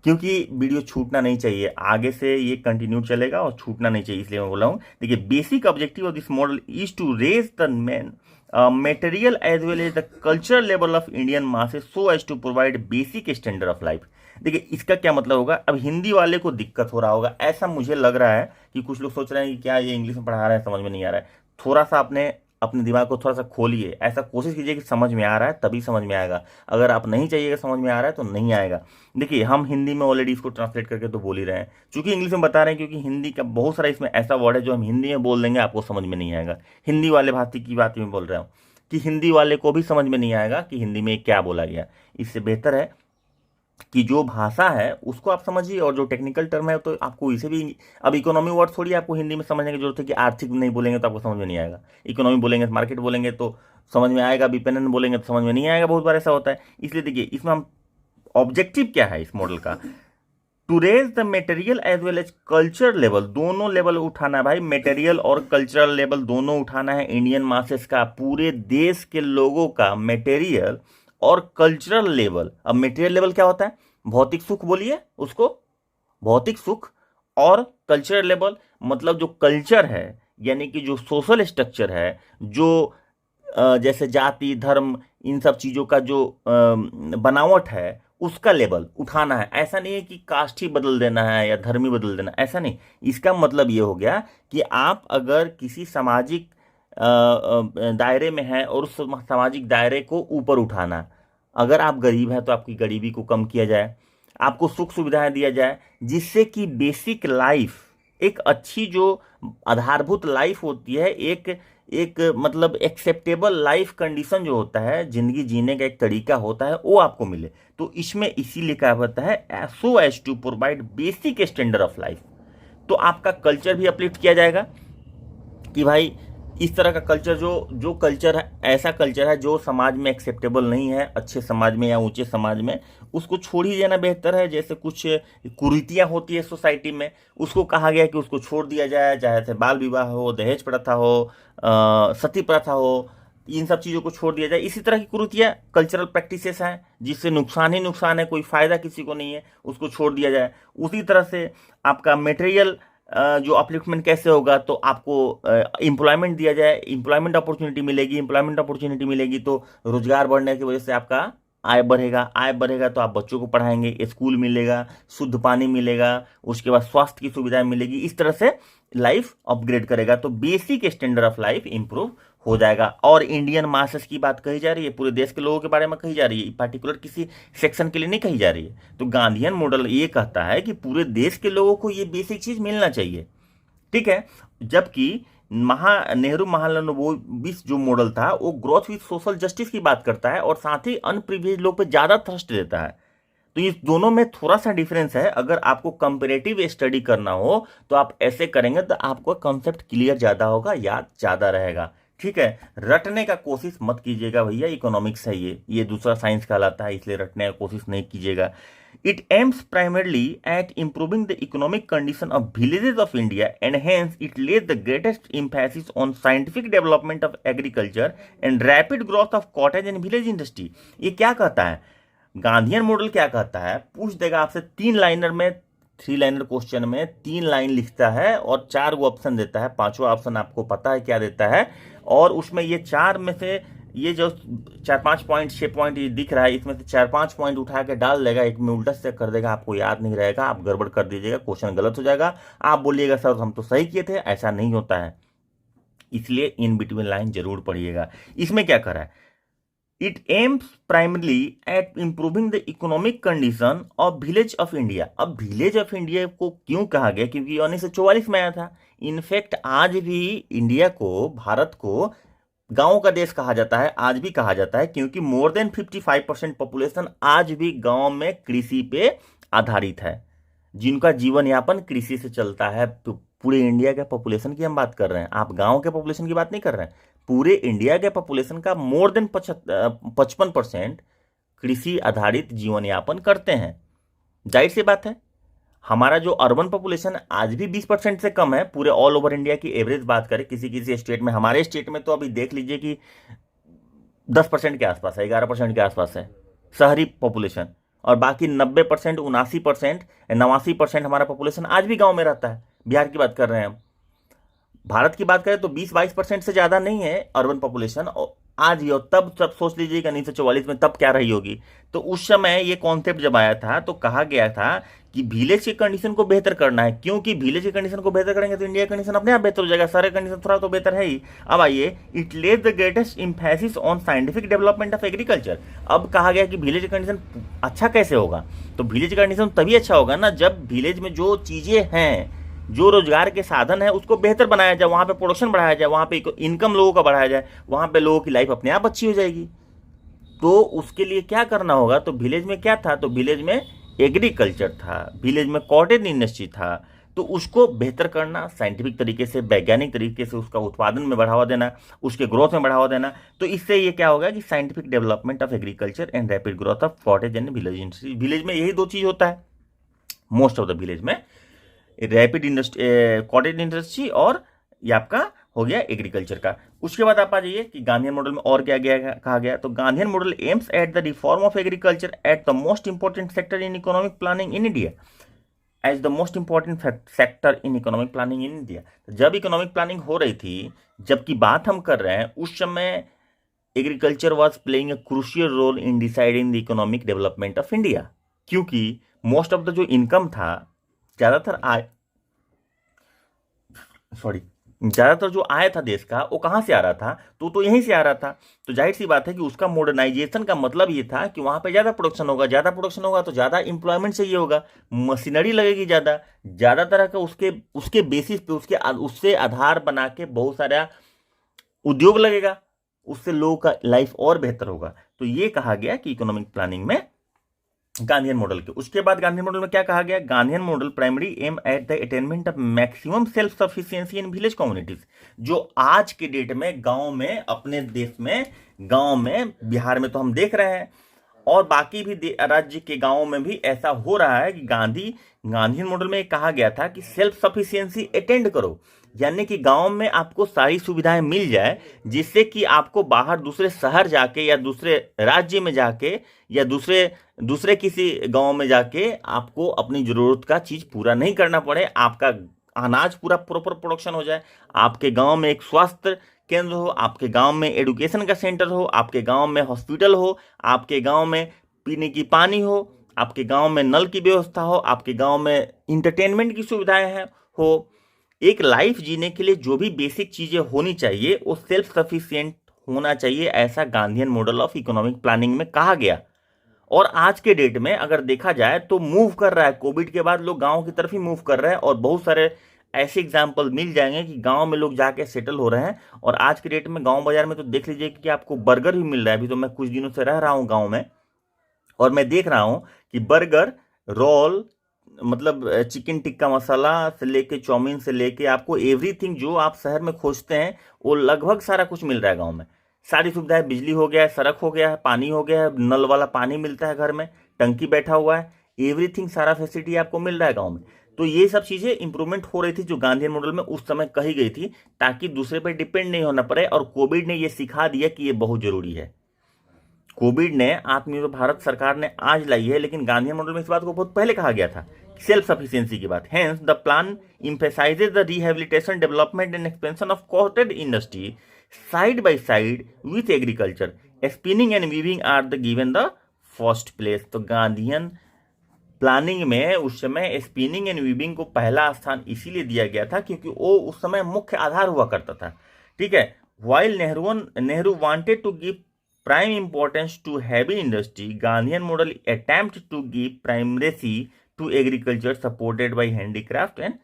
क्योंकि वीडियो छूटना नहीं चाहिए, आगे से ये कंटिन्यू चलेगा और छूटना नहीं चाहिए, इसलिए मैं बोला हूँ। देखिए basic objective of this model is to raise the material as well as the cultural level of Indian masses so as to provide basic standard of life. देखिए इसका क्या मतलब होगा, अब हिंदी वाले को दिक्कत हो रहा होगा, ऐसा मुझे लग रहा है कि कुछ लोग सोच रहे हैं कि क्या ये इंग्लिश में पढ़ा रहे हैं, समझ में नहीं आ रहा है। थोड़ा सा अपने दिमाग को थोड़ा सा खोलिए, ऐसा कोशिश कीजिए कि समझ में आ रहा है तभी समझ में आएगा। अगर आप नहीं चाहिएगा समझ में आ रहा है तो नहीं आएगा। देखिए हम हिंदी में ऑलरेडी इसको ट्रांसलेट करके तो बोल ही रहे हैं, चूंकि इंग्लिश में बता रहे हैं क्योंकि हिंदी का बहुत सारा इसमें ऐसा वर्ड है जो हम हिंदी में बोल देंगे आपको समझ में नहीं आएगा। हिंदी वाले भाषी की बात मैं बोल रहा हूँ कि हिंदी वाले को भी समझ में नहीं आएगा कि हिंदी में क्या बोला गया। इससे बेहतर है कि जो भाषा है उसको आप समझिए, और जो टेक्निकल टर्म है तो आपको इसे भी, अब इकोनॉमी वर्ड थोड़ी आपको हिंदी में समझने की जरूरत है कि आर्थिक नहीं बोलेंगे तो आपको समझ में नहीं आएगा, इकोनॉमी बोलेंगे मार्केट बोलेंगे तो समझ में आएगा, विपणन बोलेंगे तो समझ में नहीं आएगा, बहुत बार ऐसा होता है। इसलिए देखिए इसमें हम ऑब्जेक्टिव क्या है इस मॉडल का, to raise the material as well as culture level, दोनों लेवल उठाना है भाई, मेटेरियल और कल्चरल लेवल दोनों उठाना है इंडियन मासेस का, पूरे देश के लोगों का मेटेरियल और कल्चरल लेवल। अब मेटेरियल लेवल क्या होता है, भौतिक सुख बोलिए उसको, भौतिक सुख, और कल्चरल लेवल मतलब जो कल्चर है यानी कि जो सोशल स्ट्रक्चर है, जो जैसे जाति धर्म इन सब चीज़ों का जो बनावट है उसका लेवल उठाना है। ऐसा नहीं है कि कास्ट ही बदल देना है या धर्म ही बदल देना, ऐसा नहीं। इसका मतलब ये हो गया कि आप अगर किसी सामाजिक दायरे में है और उस सामाजिक दायरे को ऊपर उठाना, अगर आप गरीब हैं तो आपकी गरीबी को कम किया जाए, आपको सुख सुविधाएं दिया जाए, जिससे कि बेसिक लाइफ, एक अच्छी जो आधारभूत लाइफ होती है, एक मतलब एक्सेप्टेबल लाइफ कंडीशन जो होता है, जिंदगी जीने का एक तरीका होता है, वो आपको मिले। तो इसमें इसीलिए क्या होता है, so as to provide basic standard of life. तो आपका कल्चर भी अपलिफ्ट किया जाएगा कि भाई इस तरह का कल्चर जो कल्चर है, ऐसा कल्चर है जो समाज में एक्सेप्टेबल नहीं है, अच्छे समाज में या ऊंचे समाज में, उसको छोड़ ही देना बेहतर है। जैसे कुछ कुरीतियां होती है सोसाइटी में, उसको कहा गया कि उसको छोड़ दिया जाए, चाहे से बाल विवाह हो, दहेज प्रथा हो, सती प्रथा हो, इन सब चीज़ों को छोड़ दिया जाए। इसी तरह की कुरीतियां कल्चरल प्रैक्टिसेस हैं जिससे नुकसान ही नुकसान है, कोई फायदा किसी को नहीं है, उसको छोड़ दिया जाए। उसी तरह से आपका मटेरियल जो अपलिफ्टमेंट कैसे होगा, तो आपको एम्प्लॉयमेंट दिया जाए, एम्प्लॉयमेंट अपॉर्चुनिटी मिलेगी, एम्प्लॉयमेंट अपॉर्चुनिटी मिलेगी तो रोजगार बढ़ने की वजह से आपका आय बढ़ेगा, आय बढ़ेगा तो आप बच्चों को पढ़ाएंगे, स्कूल मिलेगा, शुद्ध पानी मिलेगा, उसके बाद स्वास्थ्य की सुविधाएं मिलेगी। इस तरह से लाइफ अपग्रेड करेगा तो basic standard of life improve हो जाएगा। और इंडियन मासेस की बात कही जा रही है, पूरे देश के लोगों के बारे में कही जा रही है, पर्टिकुलर किसी सेक्शन के लिए नहीं कही जा रही है। तो गांधीयन मॉडल ये कहता है कि पूरे देश के लोगों को ये बेसिक चीज मिलना चाहिए, ठीक है। जबकि नेहरू महालनोबिस जो मॉडल था वो ग्रोथ विथ सोशल जस्टिस की बात करता है और साथ ही अनप्रिविलेज्ड लोग पे ज्यादा थ्रस्ट देता है। तो इस दोनों में थोड़ा सा डिफरेंस है। अगर आपको कंपैरेटिव स्टडी करना हो तो आप ऐसे करेंगे तो आपको कंसेप्ट क्लियर ज्यादा होगा, याद ज्यादा रहेगा, ठीक है। रटने का कोशिश मत कीजिएगा भैया, इकोनॉमिक्स है ये दूसरा साइंस कहलाता है, इसलिए रटने का कोशिश नहीं कीजिएगा। It aims primarily at improving the economic condition of villages of India and hence it lays the greatest emphasis on scientific development of agriculture and rapid growth of cottage and village industry। ये क्या कहता है Gandhian model, क्या कहता है, पूछ देगा आपसे 3 लाइनर में, 3 लाइनर क्वेश्चन में 3 लाइन लिखता है और 4 गो ऑप्शन देता है, 5वां ऑप्शन आपको पता है क्या देता है, और उसमें ये 4 में से ये जो 4-5 पॉइंट 6 पॉइंट ये दिख रहा है, इसमें से 4-5 पॉइंट उठा के डाल देगा, एक में उल्टा से कर देगा, आपको याद नहीं रहेगा, आप गड़बड़ कर दीजिएगा, क्वेश्चन गलत हो जाएगा, आप बोलिएगा सर हम तो सही किए थे। ऐसा नहीं होता है, इसलिए इन बिटवीन लाइन जरूर पढ़िएगा। इसमें क्या करा है, it aims primarily at improving the economic condition of village of India. अब विलेज ऑफ इंडिया को क्यों कहा गया, क्योंकि 1944 में आया था। इनफैक्ट आज भी इंडिया को, भारत को गांव का देश कहा जाता है, आज भी कहा जाता है, क्योंकि मोर देन 55% पॉपुलेशन आज भी गांव में कृषि पे आधारित है, जिनका जीवन यापन कृषि से चलता है। तो पूरे इंडिया के पॉपुलेशन की हम बात कर रहे हैं, आप गांव के पॉपुलेशन की बात नहीं कर रहे हैं। पूरे इंडिया के पॉपुलेशन का मोर देन 55% कृषि आधारित जीवन यापन करते हैं। जाहिर सी बात है, हमारा जो अर्बन पॉपुलेशन आज भी 20% से कम है। पूरे ऑल ओवर इंडिया की एवरेज बात करें किसी किसी स्टेट में, हमारे स्टेट में तो अभी देख लीजिए कि 10% के आसपास है, 11% के आसपास है शहरी पॉपुलेशन, और बाकी 90%, 79%, 89% हमारा पॉपुलेशन आज भी गांव में रहता है। बिहार की बात कर रहे हैं हम, भारत की बात करें तो 20-22% से ज़्यादा नहीं है अर्बन पॉपुलेशन आज ही। और तब सब सोच लीजिएगा 1944 में तब क्या रही होगी। तो उस समय ये कॉन्सेप्ट जब आया था तो कहा गया था कि विलेज की कंडीशन को बेहतर करना है, क्योंकि विलेज की कंडीशन को बेहतर करेंगे तो इंडिया की कंडीशन अपने आप बेहतर हो जाएगा। सारे कंडीशन थोड़ा तो बेहतर है ही। अब आइए, it Lay's the greatest emphasis on scientific development of agriculture. अब कहा गया कि विलेज का कंडीशन अच्छा कैसे होगा, तो विलेज का कंडीशन तभी अच्छा होगा ना जब विलेज में जो चीज़ें हैं, जो रोजगार के साधन है, उसको बेहतर बनाया जाए, वहाँ पे प्रोडक्शन बढ़ाया जाए, वहाँ पे इनकम लोगों का बढ़ाया जाए, वहाँ पे लोगों की लाइफ अपने आप अच्छी हो जाएगी। तो उसके लिए क्या करना होगा, तो विलेज में क्या था, तो विलेज में एग्रीकल्चर था, विलेज में कॉटेज इंडस्ट्री था, तो उसको बेहतर करना, साइंटिफिक तरीके से, वैज्ञानिक तरीके से उसका उत्पादन में बढ़ावा देना, उसके ग्रोथ में बढ़ावा देना। तो इससे ये क्या होगा कि scientific development of agriculture and rapid growth of cottage and village industry. Village में यही 2 चीज़ होता है मोस्ट ऑफ द विलेज में, रैपिड इंडस्ट्री, कॉटेज इंडस्ट्री, और ये आपका हो गया एग्रीकल्चर का। उसके बाद आप आ जाइए कि गांधीयन मॉडल में और क्या कहा गया, तो Gandhian model aims at the reform of agriculture at the most important sector in economic planning in India, as the most important sector in economic planning in India. जब इकोनॉमिक प्लानिंग हो रही थी, जबकि बात हम कर रहे हैं, उस समय agriculture was playing a crucial role in deciding the economic development of India, क्योंकि मोस्ट ऑफ द जो इनकम था, ज़्यादातर जो आय था देश का, वो कहाँ से आ रहा था, तो यहीं से आ रहा था। तो जाहिर सी बात है कि उसका मॉडर्नाइजेशन का मतलब ये था कि वहाँ पे ज़्यादा प्रोडक्शन होगा, ज़्यादा प्रोडक्शन होगा तो ज़्यादा एम्प्लॉयमेंट चाहिए होगा, मशीनरी लगेगी ज़्यादा तरह का, उसके बेसिस पे, उससे आधार बना के बहुत सारा उद्योग लगेगा, उससे लोगों का लाइफ और बेहतर होगा। तो ये कहा गया कि इकोनॉमिक प्लानिंग में गांधीयन मॉडल के। उसके बाद गांधीयन मॉडल में क्या कहा गया, Gandhian model primary aim at the attainment of maximum self sufficiency in village communities. जो आज के डेट में गांव में, अपने देश में, गांव में, बिहार में तो हम देख रहे हैं, और बाकी भी राज्य के गांवों में भी ऐसा हो रहा है कि गांधीयन मॉडल में कहा गया था कि सेल्फ सफिशिएंसी अटेंड करो, यानी कि गांव में आपको सारी सुविधाएं मिल जाए, जिससे कि आपको बाहर दूसरे शहर जाके या दूसरे राज्य में जाके या दूसरे दूसरे किसी गांव में जाके आपको अपनी जरूरत का चीज पूरा नहीं करना पड़े, आपका अनाज पूरा प्रॉपर प्रोडक्शन हो जाए, आपके गांव में एक स्वास्थ्य केंद्र हो, आपके गांव में एजुकेशन का सेंटर हो, आपके गांव में हॉस्पिटल हो, आपके गांव में पीने की पानी हो, आपके गांव में नल की व्यवस्था हो, आपके गांव में इंटरटेनमेंट की सुविधाएं हैं हो। एक लाइफ जीने के लिए जो भी बेसिक चीजें होनी चाहिए वो सेल्फ सफिशिएंट होना चाहिए, ऐसा Gandhian model of economic planning में कहा गया। और आज के डेट में अगर देखा जाए तो मूव कर रहा है, कोविड के बाद लोग गांव की तरफ ही मूव कर रहे हैं, और बहुत सारे ऐसे एग्जाम्पल मिल जाएंगे कि गांव में लोग जाके सेटल हो रहे हैं। और आज के डेट में गांव बाजार में तो देख लीजिए कि आपको बर्गर भी मिल रहा है। अभी तो मैं कुछ दिनों से रह रहा हूं गांव में, और मैं देख रहा हूं कि बर्गर, रोल, मतलब चिकन टिक्का मसाला से लेके चाउमीन से लेके आपको एवरीथिंग जो आप शहर में खोजते हैं वो लगभग सारा कुछ मिल रहा है गांव में। सारी सुविधाएं, बिजली हो गया है, सड़क हो गया है, पानी हो गया है, नल वाला पानी मिलता है घर में, टंकी बैठा हुआ है, एवरीथिंग सारा फैसिलिटी आपको मिल रहा है गांव में। तो ये सब चीजें इंप्रूवमेंट हो रही थी जो गांधीयन मॉडल में उस समय कही गई थी, ताकि दूसरे पर डिपेंड नहीं होना पड़े। और कोविड ने ये सिखा दिया कि ये बहुत जरूरी है। कोविड ने आत्मनिर्भर भारत सरकार ने आज लाई है, लेकिन गांधीयन मॉडल में इस बात को बहुत पहले कहा गया था, सेल्फ सफिशिएंसी की बात। Hence the plan emphasizes the rehabilitation, development and expansion of cottage industry side by side with agriculture. Spinning and weaving are the given the first place. तो गांधीयन प्लानिंग में उस समय स्पिनिंग एंड वीविंग को पहला स्थान इसीलिए दिया गया था क्योंकि वो उस समय मुख्य आधार हुआ करता था। ठीक है, while Nehru wanted to give prime importance to heavy industry, Gandhian model attempt to give primacy to agriculture supported by handicraft and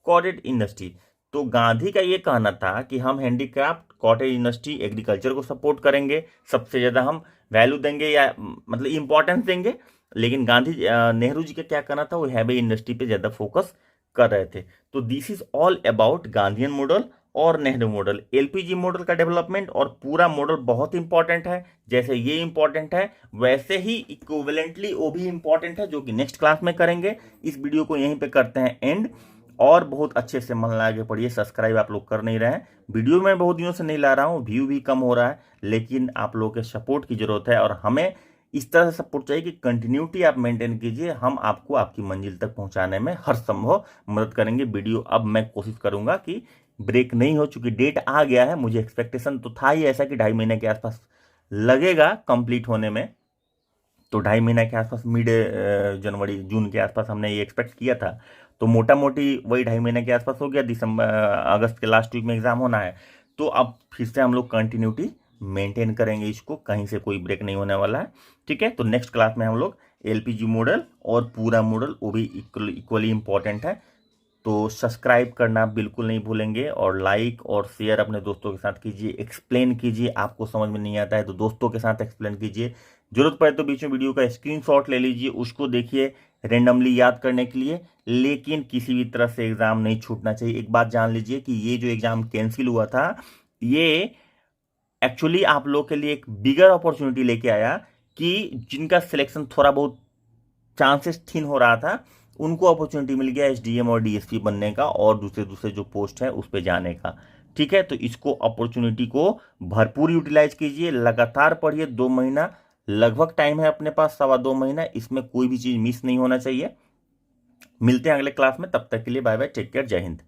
cottage industry. तो गांधी का ये कहना था कि हम हैंडीक्राफ्ट, कॉटेज इंडस्ट्री, एग्रीकल्चर को सपोर्ट करेंगे, सबसे ज़्यादा हम वैल्यू देंगे या मतलब इंपॉर्टेंस देंगे। लेकिन नेहरू जी का क्या कहना था, वो हैवी इंडस्ट्री पे ज़्यादा फोकस कर रहे थे। तो this is all about Gandhian model और नेहरू मॉडल। एलपीजी मॉडल का डेवलपमेंट और पूरा मॉडल बहुत इंपॉर्टेंट है। जैसे ये इंपॉर्टेंट है वैसे ही इक्विवेलेंटली वो भी इंपॉर्टेंट है, जो कि नेक्स्ट क्लास में करेंगे। इस वीडियो को यहीं पे करते हैं एंड, और बहुत अच्छे से मन लगा के पढ़िए। सब्सक्राइब आप लोग कर नहीं रहे हैं, वीडियो में बहुत दिनों से नहीं ला रहा हूँ, व्यू भी कम हो रहा है, लेकिन आप लोगों के सपोर्ट की जरूरत है और हमें इस तरह से सपोर्ट चाहिए कि कंटिन्यूटी आप मेंटेन कीजिए। हम आपको आपकी मंजिल तक पहुंचाने में हर संभव मदद करेंगे। वीडियो अब मैं कोशिश करूंगा कि ब्रेक नहीं हो, चूंकि डेट आ गया है। मुझे एक्सपेक्टेशन तो था ही ऐसा कि 2.5 महीने के आसपास लगेगा कंप्लीट होने में, तो 2.5 महीने के आसपास मिड जनवरी जून के आसपास हमने ये एक्सपेक्ट किया था। तो मोटा मोटी वही 2.5 महीने के आसपास हो गया। अगस्त के लास्ट वीक में एग्जाम होना है, तो अब फिर से हम लोग कंटिन्यूटी मेंटेन करेंगे, इसको कहीं से कोई ब्रेक नहीं होने वाला है। ठीक है, तो नेक्स्ट क्लास में हम लोग एलपीजी मॉडल और पूरा मॉडल, वो भी इक्वली इंपॉर्टेंट है। तो सब्सक्राइब करना बिल्कुल नहीं भूलेंगे, और लाइक और शेयर अपने दोस्तों के साथ कीजिए। एक्सप्लेन कीजिए, आपको समझ में नहीं आता है तो दोस्तों के साथ एक्सप्लेन कीजिए। जरूरत पड़े तो बीच में वीडियो का स्क्रीनशॉट ले लीजिए, उसको देखिए रेंडमली याद करने के लिए। लेकिन किसी भी तरह से एग्जाम नहीं छूटना चाहिए। एक बात जान लीजिए कि ये जो एग्जाम कैंसिल हुआ था, ये एक्चुअली आप लोग के लिए एक बिगर अपॉर्चुनिटी लेके आया कि जिनका सिलेक्शन थोड़ा बहुत चांसेस थीन हो रहा था, उनको अपॉर्चुनिटी मिल गया एसडीएम और डीएसपी बनने का और दूसरे दूसरे जो पोस्ट है उस पर जाने का। ठीक है, तो इसको अपॉर्चुनिटी को भरपूर यूटिलाइज कीजिए, लगातार पढ़िए। 2 महीना लगभग टाइम है अपने पास, 2.25 महीना, इसमें कोई भी चीज मिस नहीं होना चाहिए। मिलते हैं अगले क्लास में, तब तक के लिए बाय बाय, टेक केयर, जय हिंद।